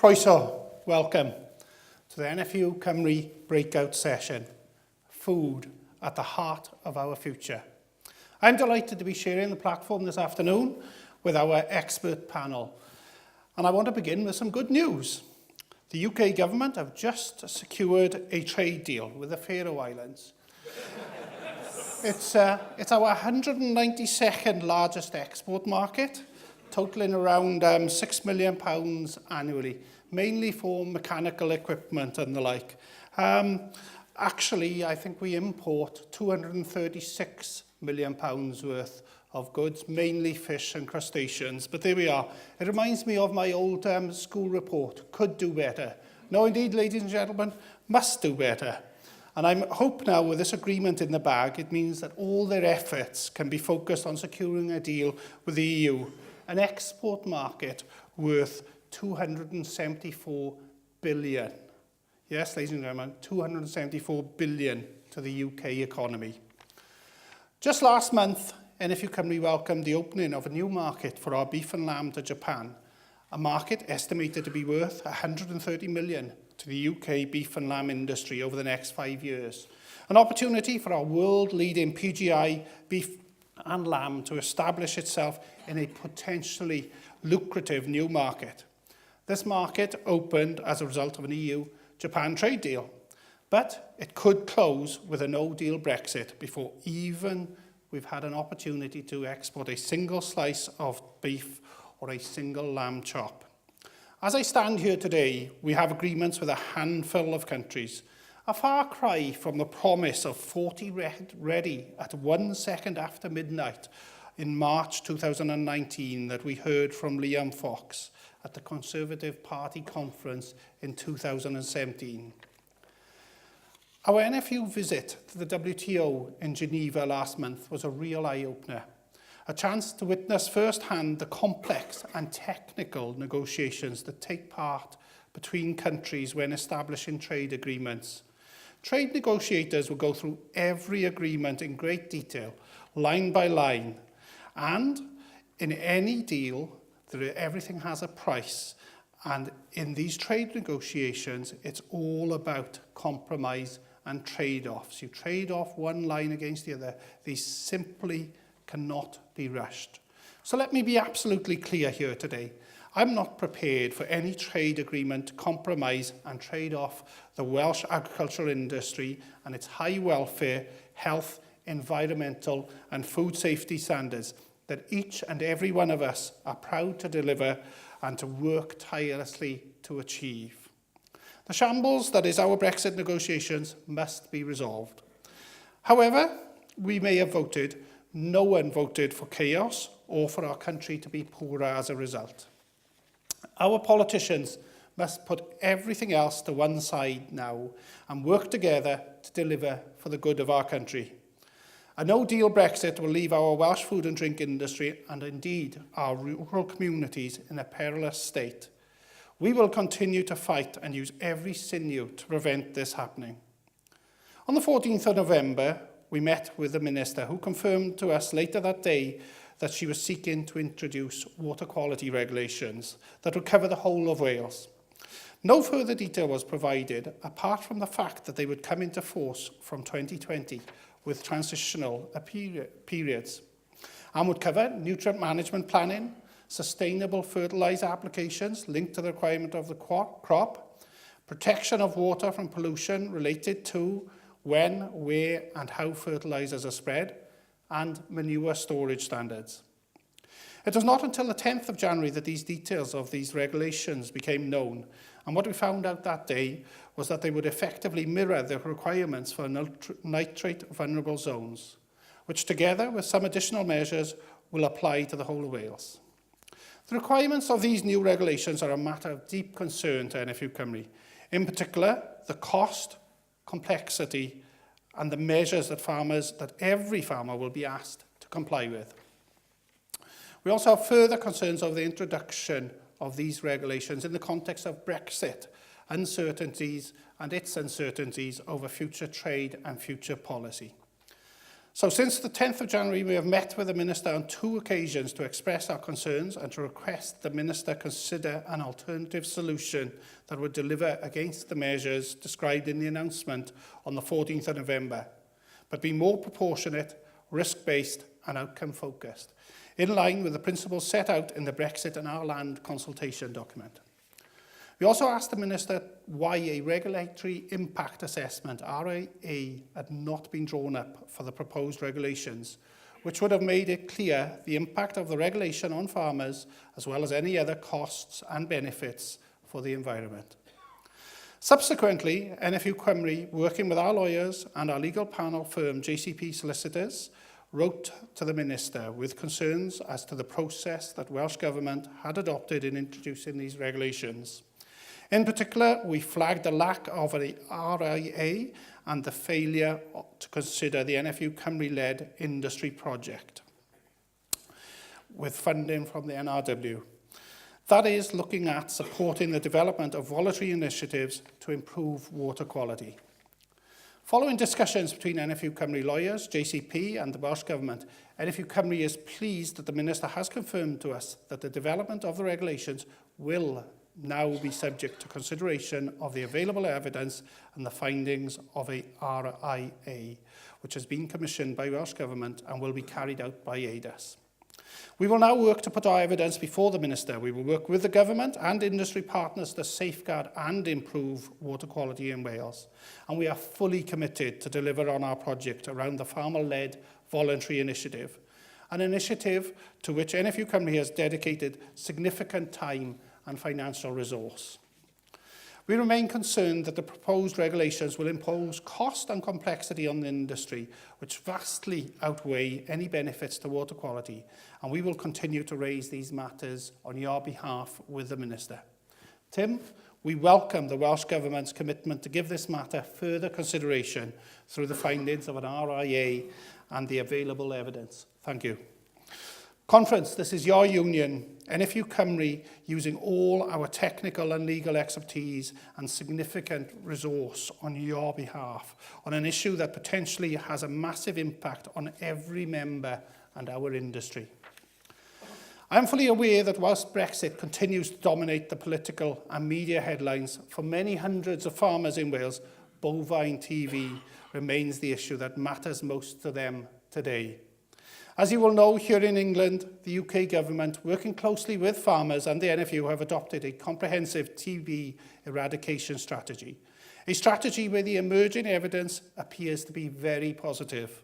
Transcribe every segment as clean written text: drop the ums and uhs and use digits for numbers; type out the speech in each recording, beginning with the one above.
Croeso, welcome to the NFU Cymru breakout session, Food at the Heart of Our Future. I'm delighted to be sharing the platform this afternoon with our expert panel. And I want to begin with some good news. The UK government have just secured a trade deal with the Faroe Islands. It's our 192nd largest export market, totaling around £6 million annually, mainly for mechanical equipment and the like. Actually, I think we import £236 million worth of goods, mainly fish and crustaceans. But there we are. It reminds me of my old school report, could do better. No, indeed, ladies and gentlemen, must do better. And I hope now with this agreement in the bag, it means that all their efforts can be focused on securing a deal with the EU, an export market worth 274 billion. Yes, ladies and gentlemen, 274 billion to the UK economy. Just last month, NFU Cymru welcomed the opening of a new market for our beef and lamb to Japan, a market estimated to be worth 130 million to the UK beef and lamb industry over the next 5 years. An opportunity for our world-leading PGI beef and lamb to establish itself in a potentially lucrative new market. This market opened as a result of an EU-Japan trade deal, but it could close with a no-deal Brexit before even we've had an opportunity to export a single slice of beef or a single lamb chop. As I stand here today, we have agreements with a handful of countries, a far cry from the promise of 40 ready at 1 second after midnight in March 2019 that we heard from Liam Fox at the Conservative Party conference in 2017. Our NFU visit to the WTO in Geneva last month was a real eye-opener, a chance to witness firsthand the complex and technical negotiations that take part between countries when establishing trade agreements. Trade negotiators will go through every agreement in great detail, line by line, and in any deal, everything has a price. And in these trade negotiations, it's all about compromise and trade-offs. You trade off one line against the other. These simply cannot be rushed. So let me be absolutely clear here today. I'm not prepared for any trade agreement to compromise and trade off the Welsh agricultural industry and its high welfare, health, environmental and food safety standards that each and every one of us are proud to deliver and to work tirelessly to achieve. The shambles that is our Brexit negotiations must be resolved. However, we may have voted, no one voted for chaos or for our country to be poorer as a result. Our politicians must put everything else to one side now and work together to deliver for the good of our country. A no-deal Brexit will leave our Welsh food and drink industry and indeed our rural communities in a perilous state. We will continue to fight and use every sinew to prevent this happening. On the 14th of November, we met with the Minister who confirmed to us later that day that she was seeking to introduce water quality regulations that would cover the whole of Wales. No further detail was provided, apart from the fact that they would come into force from 2020 with transitional periods, and would cover nutrient management planning, sustainable fertiliser applications linked to the requirement of the crop, protection of water from pollution related to when, where and how fertilisers are spread, and manure storage standards. It was not until the 10th of January that these details of these regulations became known, and what we found out that day was that they would effectively mirror the requirements for nitrate vulnerable zones, which together with some additional measures will apply to the whole of Wales. The requirements of these new regulations are a matter of deep concern to NFU Cymru. In particular, the cost, complexity and the measures that every farmer will be asked to comply with. We also have further concerns over the introduction of these regulations in the context of Brexit, uncertainties and its uncertainties over future trade and future policy. So since the 10th of January, we have met with the Minister on 2 occasions to express our concerns and to request the Minister consider an alternative solution that would deliver against the measures described in the announcement on the 14th of November, but be more proportionate, risk-based and outcome-focused, in line with the principles set out in the Brexit and Our Land consultation document. We also asked the Minister why a regulatory impact assessment, RIA, had not been drawn up for the proposed regulations, which would have made it clear the impact of the regulation on farmers, as well as any other costs and benefits for the environment. Subsequently, NFU Cymru, working with our lawyers and our legal panel firm, JCP Solicitors, wrote to the Minister with concerns as to the process that Welsh Government had adopted in introducing these regulations. In particular, we flagged the lack of a RIA and the failure to consider the NFU Cymru-led industry project with funding from the NRW. That is, looking at supporting the development of voluntary initiatives to improve water quality. Following discussions between NFU Cymru lawyers, JCP and the Welsh Government, NFU Cymru is pleased that the Minister has confirmed to us that the development of the regulations will now be subject to consideration of the available evidence and the findings of a RIA, which has been commissioned by Welsh Government and will be carried out by ADAS. We will now work to put our evidence before the Minister. We will work with the Government and industry partners to safeguard and improve water quality in Wales. And we are fully committed to deliver on our project around the farmer-led voluntary initiative, an initiative to which NFU Cymru has dedicated significant time and financial resource. We remain concerned that the proposed regulations will impose cost and complexity on the industry, which vastly outweigh any benefits to water quality, and we will continue to raise these matters on your behalf with the Minister. Tim, we welcome the Welsh Government's commitment to give this matter further consideration through the findings of an RIA and the available evidence. Thank you. Conference, this is your union, NFU Cymru, using all our technical and legal expertise and significant resource on your behalf on an issue that potentially has a massive impact on every member and our industry. I am fully aware that whilst Brexit continues to dominate the political and media headlines, for many hundreds of farmers in Wales, bovine TV remains the issue that matters most to them today. As you will know, here in England, the UK government, working closely with farmers and the NFU, have adopted a comprehensive TB eradication strategy. A strategy where the emerging evidence appears to be very positive.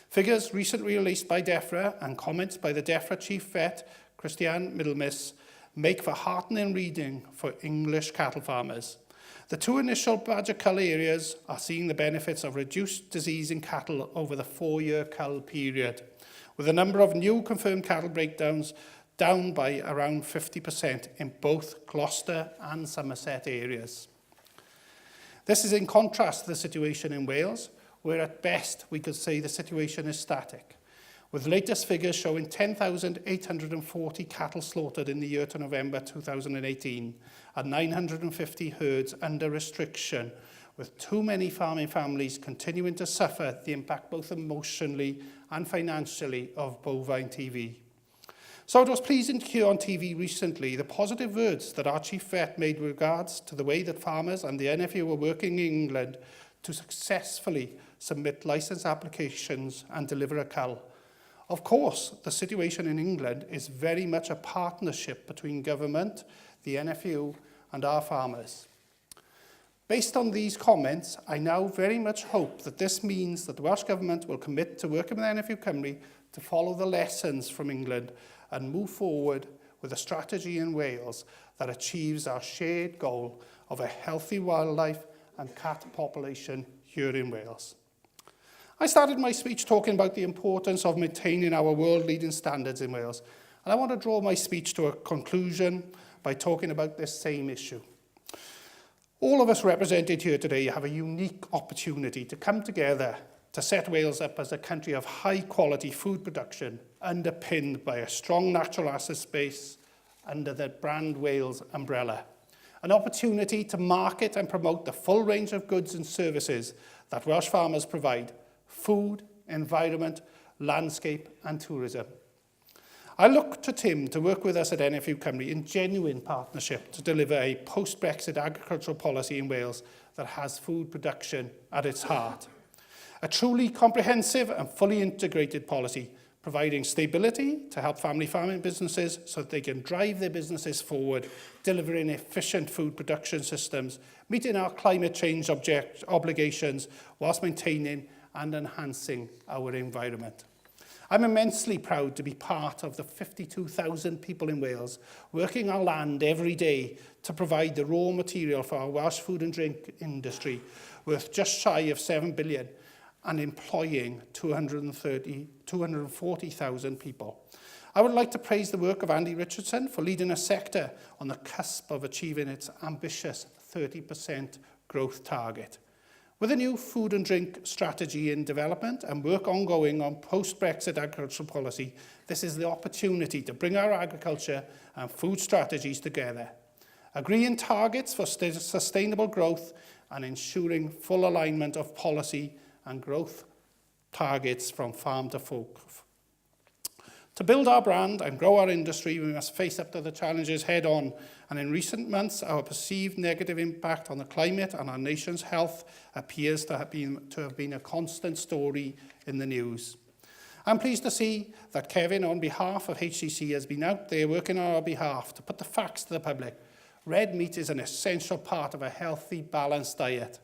Figures recently released by DEFRA and comments by the DEFRA chief vet, Christian Middlemiss, make for heartening reading for English cattle farmers. The 2 initial badger cull areas are seeing the benefits of reduced disease in cattle over the 4-year cull period, with the number of new confirmed cattle breakdowns down by around 50% in both Gloucester and Somerset areas. This is in contrast to the situation in Wales, where at best we could say the situation is static, with latest figures showing 10,840 cattle slaughtered in the year to November 2018 and 950 herds under restriction, with too many farming families continuing to suffer the impact both emotionally and financially of bovine TV. So it was pleasing to hear on TV recently the positive words that our chief vet made with regards to the way that farmers and the NFU were working in England to successfully submit licence applications and deliver a cull. Of course, the situation in England is very much a partnership between government, the NFU and our farmers. Based on these comments, I now very much hope that this means that the Welsh Government will commit to working with NFU Cymru to follow the lessons from England and move forward with a strategy in Wales that achieves our shared goal of a healthy wildlife and cat population here in Wales. I started my speech talking about the importance of maintaining our world-leading standards in Wales, and I want to draw my speech to a conclusion by talking about this same issue. All of us represented here today have a unique opportunity to come together to set Wales up as a country of high-quality food production, underpinned by a strong natural assets base under the Brand Wales umbrella. An opportunity to market and promote the full range of goods and services that Welsh farmers provide: food, environment, landscape and tourism. I look to Tim to work with us at NFU Cymru in genuine partnership to deliver a post-Brexit agricultural policy in Wales that has food production at its heart. A truly comprehensive and fully integrated policy, providing stability to help family farming businesses so that they can drive their businesses forward, delivering efficient food production systems, meeting our climate change obligations whilst maintaining and enhancing our environment. I'm immensely proud to be part of the 52,000 people in Wales working our land every day to provide the raw material for our Welsh food and drink industry worth just shy of 7 billion and employing 240,000 people. I would like to praise the work of Andy Richardson for leading a sector on the cusp of achieving its ambitious 30% growth target. With a new food and drink strategy in development and work ongoing on post-Brexit agricultural policy, this is the opportunity to bring our agriculture and food strategies together, agreeing targets for sustainable growth and ensuring full alignment of policy and growth targets from farm to fork. To build our brand and grow our industry, we must face up to the challenges head on. And in recent months, our perceived negative impact on the climate and our nation's health appears to have been a constant story in the news. I'm pleased to see that Kevin, on behalf of HCC, has been out there working on our behalf to put the facts to the public. Red meat is an essential part of a healthy, balanced diet,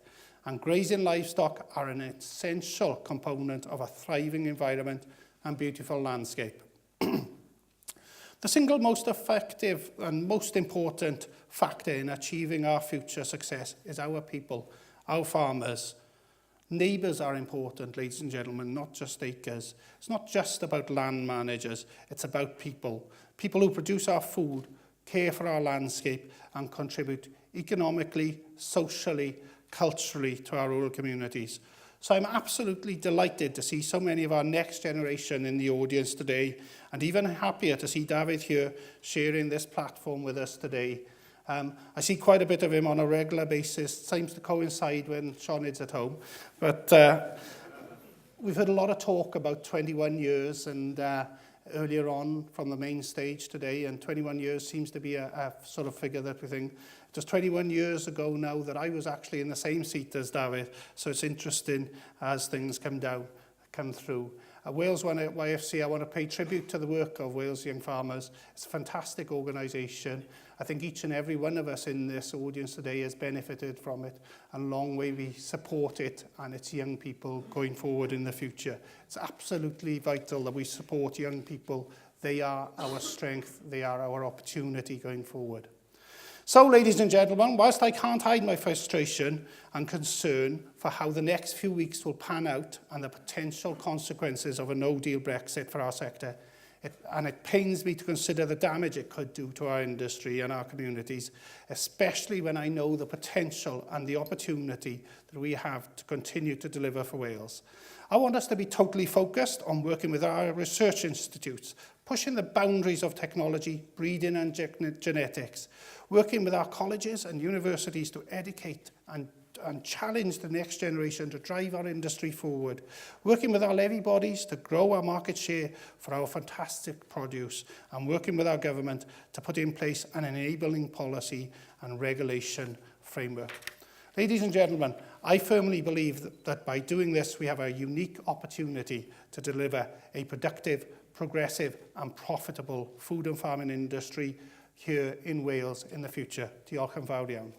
and grazing livestock are an essential component of a thriving environment and beautiful landscape. The single most effective and most important factor in achieving our future success is our people, our farmers. Neighbours are important, ladies and gentlemen, not just acres. It's not just about land managers, it's about people. People who produce our food, care for our landscape and contribute economically, socially, culturally to our rural communities. So I'm absolutely delighted to see so many of our next generation in the audience today, and even happier to see Davies here sharing this platform with us today. I see quite a bit of him on a regular basis. Seems to coincide when Sean is at home. But we've heard a lot of talk about 21 years and earlier on from the main stage today, and 21 years seems to be a sort of figure that we think. It was 21 years ago now that I was actually in the same seat as Davies, so it's interesting as things come through. Wales YFC, I want to pay tribute to the work of Wales Young Farmers. It's a fantastic organisation. I think each and every one of us in this audience today has benefited from it, and long way we support it and its young people going forward in the future. It's absolutely vital that we support young people. They are our strength, they are our opportunity going forward. So, ladies and gentlemen, whilst I can't hide my frustration and concern for how the next few weeks will pan out and the potential consequences of a no-deal Brexit for our sector, it pains me to consider the damage it could do to our industry and our communities, especially when I know the potential and the opportunity that we have to continue to deliver for Wales. I want us to be totally focused on working with our research institutes, pushing the boundaries of technology, breeding and genetics, working with our colleges and universities to educate and challenge the next generation to drive our industry forward, working with our levy bodies to grow our market share for our fantastic produce, and working with our government to put in place an enabling policy and regulation framework. Ladies and gentlemen, I firmly believe that by doing this, we have a unique opportunity to deliver a productive, progressive and profitable food and farming industry here in Wales in the future. Diolch yn fawr iawn.